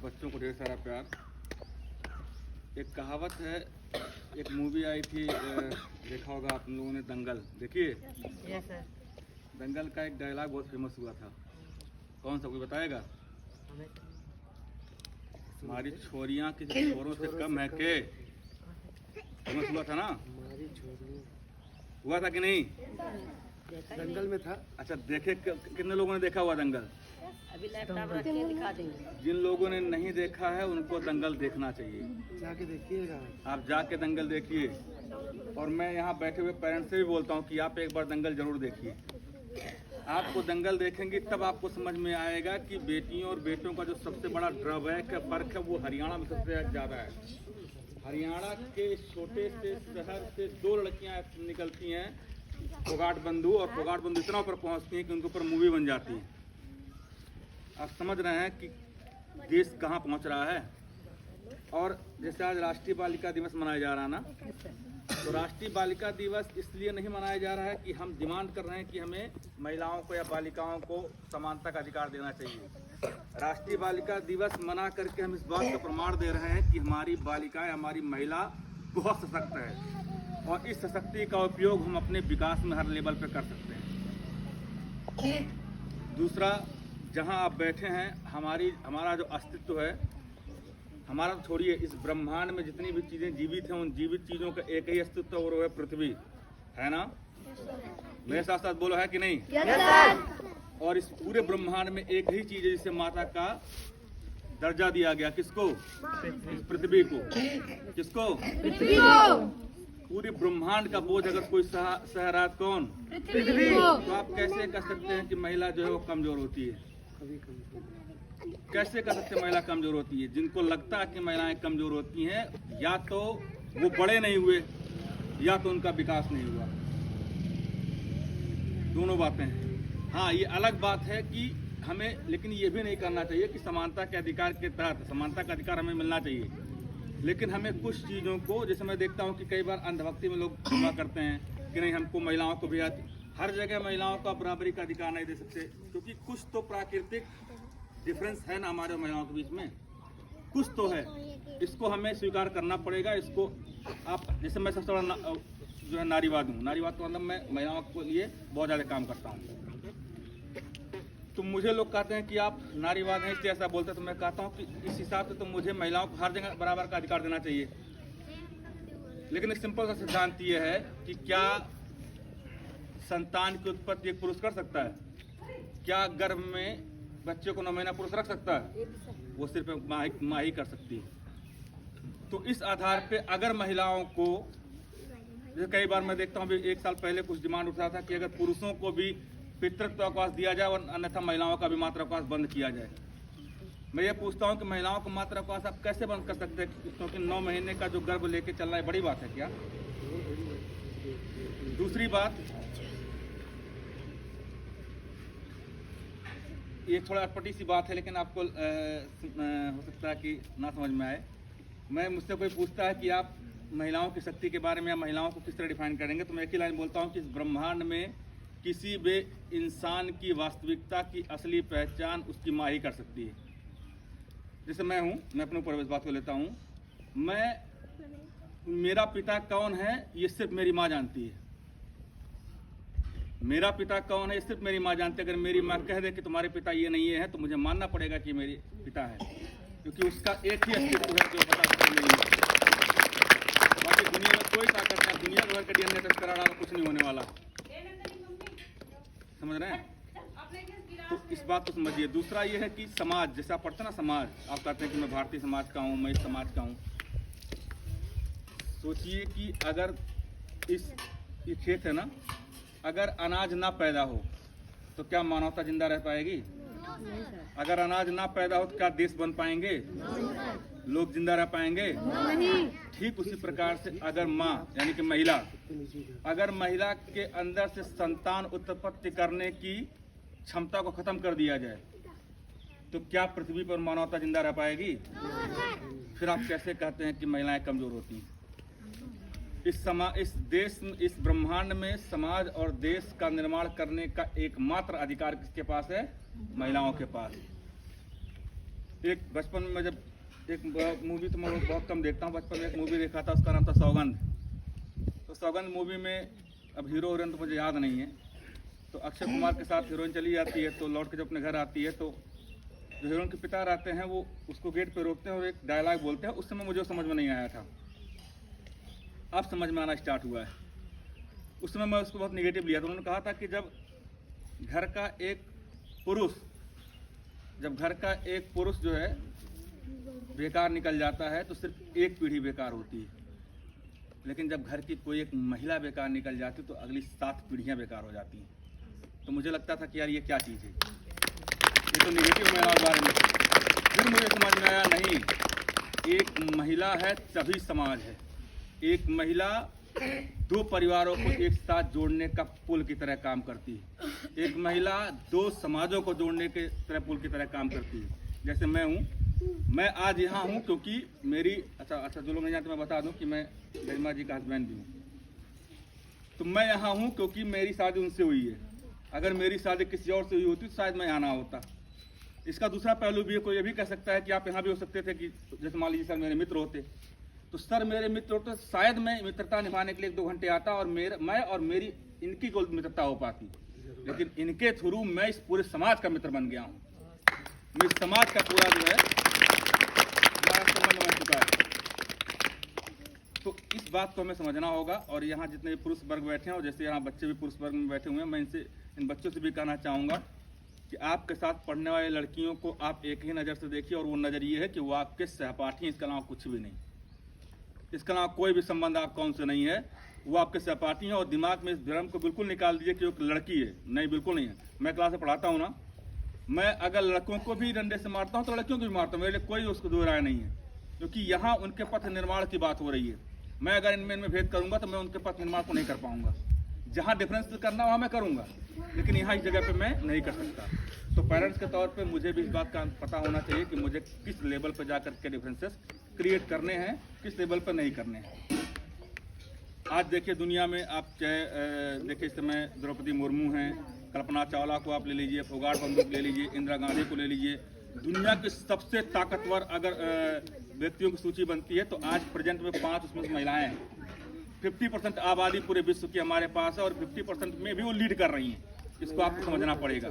बच्चों को ढेर सारा प्यार। एक कहावत है, एक मूवी आई थी, देखा होगा आप लोगों ने, दंगल देखिए। Yes sir. दंगल का एक डायलॉग बहुत फेमस हुआ था, कौन सा कोई बताएगा? हमारी छोरियां किसी छोरों से कम है के? फेमस हुआ था ना? हुआ था कि नहीं? दंगल में था। अच्छा, देखे कितने लोगों ने देखा हुआ दंगल? अभी लैपटॉप रख के दिखा देंगे। जिन लोगों ने नहीं देखा है उनको दंगल देखना चाहिए। जाके देखिएगा। आप जाके दंगल देखिए। और मैं यहाँ बैठे हुए पेरेंट्स से भी बोलता हूँ कि आप एक बार दंगल जरूर देखिए। आपको दंगल देखेंगे तब आपको समझ में आएगा कि बेटियों और बेटों का जो सबसे बड़ा ड्रॉबैक है, फर्क है, वो हरियाणा में सबसे ज़्यादा है। हरियाणा के छोटे से शहर से 2 लड़कियाँ निकलती हैं, फोगाट बंधु, और फोगाट बंधु इतना ऊपर पहुँचती हैं कि उनके ऊपर मूवी बन जाती है। आप समझ रहे हैं कि देश कहाँ पहुँच रहा है। और जैसे आज राष्ट्रीय बालिका दिवस मनाया जा रहा है ना, तो राष्ट्रीय बालिका दिवस इसलिए नहीं मनाया जा रहा है कि हम डिमांड कर रहे हैं कि हमें महिलाओं को या बालिकाओं को समानता का अधिकार देना चाहिए। राष्ट्रीय बालिका दिवस मना करके हम इस बात का प्रमाण दे रहे हैं कि हमारी बालिकाएं, हमारी महिला बहुत सशक्त है, और इस सशक्ति का उपयोग हम अपने विकास में हर लेवल पर कर सकते हैं। दूसरा, जहां आप बैठे हैं, हमारा जो अस्तित्व है, हमारा तो छोड़िए, इस ब्रह्मांड में जितनी भी चीज़ें जीवित हैं, उन जीवित चीज़ों का एक ही अस्तित्व, और वो है पृथ्वी, है ना? मेरे साथ साथ बोलो, है कि नहीं? और इस पूरे ब्रह्मांड में एक ही चीज़ है जिसे माता का दर्जा दिया गया। किसको? इस पृथ्वी को। किसको? पृथ्वी को। पूरे ब्रह्मांड का बोझ अगर कोई सह रहा, कौन? पृथ्वी। तो आप कैसे कह सकते हैं कि महिला जो है वो कमजोर होती है? कैसे कह सकते हैं महिला कमजोर होती है? जिनको लगता है कि महिलाएं कमजोर होती हैं, या तो वो बड़े नहीं हुए, या तो उनका विकास नहीं हुआ। दोनों बातें हैं। हाँ, ये अलग बात है कि हमें, लेकिन ये भी नहीं करना चाहिए कि समानता के अधिकार के तहत, समानता का अधिकार हमें मिलना चाहिए, लेकिन हमें कुछ चीज़ों को, जैसे मैं देखता हूँ कि कई बार अंधभक्ति में लोग दुआ करते हैं कि नहीं, हमको महिलाओं को भी, हर जगह महिलाओं का बराबरी का अधिकार नहीं दे सकते, क्योंकि कुछ तो प्राकृतिक डिफरेंस है ना हमारे महिलाओं के बीच में, कुछ तो है। इसको हमें स्वीकार करना पड़ेगा। इसको आप, जैसे मैं सबसे बड़ा जो है नारीवाद हूँ, नारीवाद का मतलब मैं महिलाओं के लिए बहुत ज़्यादा काम करता हूँ। तो मुझे लोग कहते हैं कि आप नारीवाद हैं इसलिए ऐसा बोलते हैं, तो मैं कहता हूँ कि इस हिसाब से तो मुझे महिलाओं को हर जगह बराबर का अधिकार देना चाहिए। लेकिन एक सिंपल सा सिद्धांत ये है कि क्या संतान की उत्पत्ति एक पुरुष कर सकता है? क्या गर्भ में बच्चे को 9 महीना पुरुष रख सकता है? वो सिर्फ माँ ही कर सकती है। तो इस आधार पे अगर महिलाओं को, जैसे कई बार मैं देखता हूँ, अभी 1 साल पहले कुछ डिमांड उठा था कि अगर पुरुषों को भी पितृत्व अवकाश दिया जाए और अन्यथा महिलाओं का भी मातृ अवकाश बंद किया जाए। मैं ये पूछता हूँ कि महिलाओं को मातृ अवकाश आप कैसे बंद कर सकते हैं? क्योंकि 9 महीने का जो गर्भ लेके चलना है, बड़ी बात है क्या? दूसरी बात, ये थोड़ा अटपटी सी बात है, लेकिन आपको हो सकता है कि ना समझ में आए। मुझसे कोई पूछता है कि आप महिलाओं की शक्ति के बारे में या महिलाओं को किस तरह डिफाइन करेंगे, तो मैं एक ही लाइन बोलता हूँ कि इस ब्रह्मांड में किसी भी इंसान की वास्तविकता की असली पहचान उसकी माँ ही कर सकती है। जैसे मैं हूँ, मैं अपने ऊपर इस बात को लेता हूँ, मेरा पिता कौन है ये सिर्फ मेरी माँ जानती है। मेरा पिता कौन है ये सिर्फ मेरी माँ जानती है। अगर मेरी माँ कह दे कि तुम्हारे पिता ये नहीं है, तो मुझे मानना पड़ेगा कि मेरे पिता है, क्योंकि उसका एक ही अस्तित्व है जो बता सकते नहीं। बाकी दुनिया में कोई ताकत नहीं, दुनिया भर का DNA टेस्ट करा रहा, कुछ नहीं होने वाला। समझ रहे हैं? तो इस बात को समझिए। दूसरा ये है कि समाज, जैसे आप पढ़ते हैं ना, समाज, आप कहते हैं कि मैं भारतीय समाज का हूँ, मैं इस समाज का हूँ। सोचिए कि अगर ये खेत है ना, अगर अनाज ना पैदा हो तो क्या मानवता जिंदा रह पाएगी? अगर अनाज ना पैदा हो तो क्या देश बन पाएंगे? लोग जिंदा रह पाएंगे? ठीक उसी प्रकार से अगर माँ, यानी कि महिला, अगर महिला के अंदर से संतान उत्पत्ति करने की क्षमता को खत्म कर दिया जाए, तो क्या पृथ्वी पर मानवता जिंदा रह पाएगी? फिर आप कैसे कहते हैं कि महिलाएं कमजोर होती हैं? इस ब्रह्मांड में समाज और देश का निर्माण करने का एकमात्र अधिकार किसके पास है? महिलाओं के पास। एक बचपन में जब एक मूवी तो मैं बहुत कम देखता हूँ, बचपन में एक मूवी देखा था, उसका नाम था सौगंध। तो सौगंध मूवी में अब हीरो हीरोइन तो मुझे याद नहीं है, तो अक्षय कुमार के साथ हीरोइन चली जाती है, तो लौट के जब अपने घर आती है तो जो हीरोइन के पिता रहते हैं वो उसको गेट पे रोकते हैं और एक डायलॉग बोलते हैं। उस समय मुझे समझ में नहीं आया था, अब समझ में आना स्टार्ट हुआ है। उस समय मैं उसको बहुत निगेटिव लिया था। उन्होंने कहा था कि जब घर का एक पुरुष जो है बेकार निकल जाता है तो सिर्फ एक पीढ़ी बेकार होती है, लेकिन जब घर की कोई एक महिला बेकार निकल जाती है तो अगली 7 पीढ़ियां बेकार हो जाती हैं। तो मुझे लगता था कि यार ये क्या चीज़ है, ये तो निगेटिव है और बारे में। फिर मुझे समझ में आया नहीं, एक महिला है तभी समाज है। एक महिला 2 परिवारों को एक साथ जोड़ने का पुल की तरह काम करती है। एक महिला 2 समाजों को जोड़ने के तरह पुल की तरह काम करती है। जैसे मैं आज यहाँ हूँ क्योंकि मेरी अच्छा जो लोग नहीं जानते मैं बता दूँ कि मैं गरिमा जी का हस्बैंड भी हूँ। तो मैं यहाँ हूँ क्योंकि मेरी शादी उनसे हुई है। अगर मेरी शादी किसी और से हुई होती तो शायद मैं यहाँ ना होता। इसका दूसरा पहलू भी है, कोई ये भी कह सकता है कि आप यहाँ भी हो सकते थे कि जैसे मान लीजिए सर मेरे मित्र होते, तो सर मेरे मित्र होते तो शायद मैं मित्रता निभाने के लिए 1-2 घंटे आता और मैं और मेरी इनकी कोई मित्रता हो पाती, लेकिन इनके थ्रू मैं इस पूरे समाज का मित्र बन गया हूँ। मैं इस समाज का पूरा जो है संबंध बन चुका है। तो इस बात को हमें समझना होगा। और यहाँ जितने भी पुरुष वर्ग बैठे हैं और जैसे यहाँ बच्चे भी पुरुष वर्ग में बैठे हुए हैं, मैं इन बच्चों से भी कहना चाहूँगा कि आपके साथ पढ़ने वाली लड़कियों को आप एक ही नज़र से देखिए, और वो नज़र ये है कि वो आपके सहपाठी हैं, इसके अलावा कुछ भी नहीं। इसके अलावा कोई भी संबंध आपका उनसे नहीं है, वो आपके सहपाठी हैं। और दिमाग में इस भ्रम को बिल्कुल निकाल दीजिए कि वो लड़की है, नहीं बिल्कुल नहीं है। मैं क्लास में पढ़ाता हूँ ना, मैं अगर लड़कों को भी डंडे से मारता हूँ तो लड़कियों को भी मारता हूँ, मेरे लिए कोई उसको दो राय नहीं है, क्योंकि यहाँ उनके पथ निर्माण की बात हो रही है। मैं अगर इनमें भेद करूँगा तो मैं उनके पथ निर्माण को नहीं कर पाऊँगा। जहाँ डिफरेंस करना वहाँ मैं करूँगा, लेकिन यहाँ इस जगह पे मैं नहीं कर सकता। तो पेरेंट्स के तौर पे मुझे भी इस बात का पता होना चाहिए कि मुझे किस लेवल पे जाकर के डिफरेंसेस क्रिएट करने हैं, किस लेवल पर नहीं करने हैं। आज देखिए दुनिया में आप चाहे देखिए इस समय द्रौपदी मुर्मू हैं, कल्पना चावला को आप ले लीजिए, फोगाट बंदूक ले लीजिए, इंदिरा गांधी को ले लीजिए। दुनिया की सबसे ताकतवर अगर व्यक्तियों की सूची बनती है तो आज प्रेजेंट में 5 उसमें महिलाएं हैं। 50% आबादी पूरे विश्व की हमारे पास है और 50% में भी वो लीड कर रही हैं। इसको आपको समझना पड़ेगा।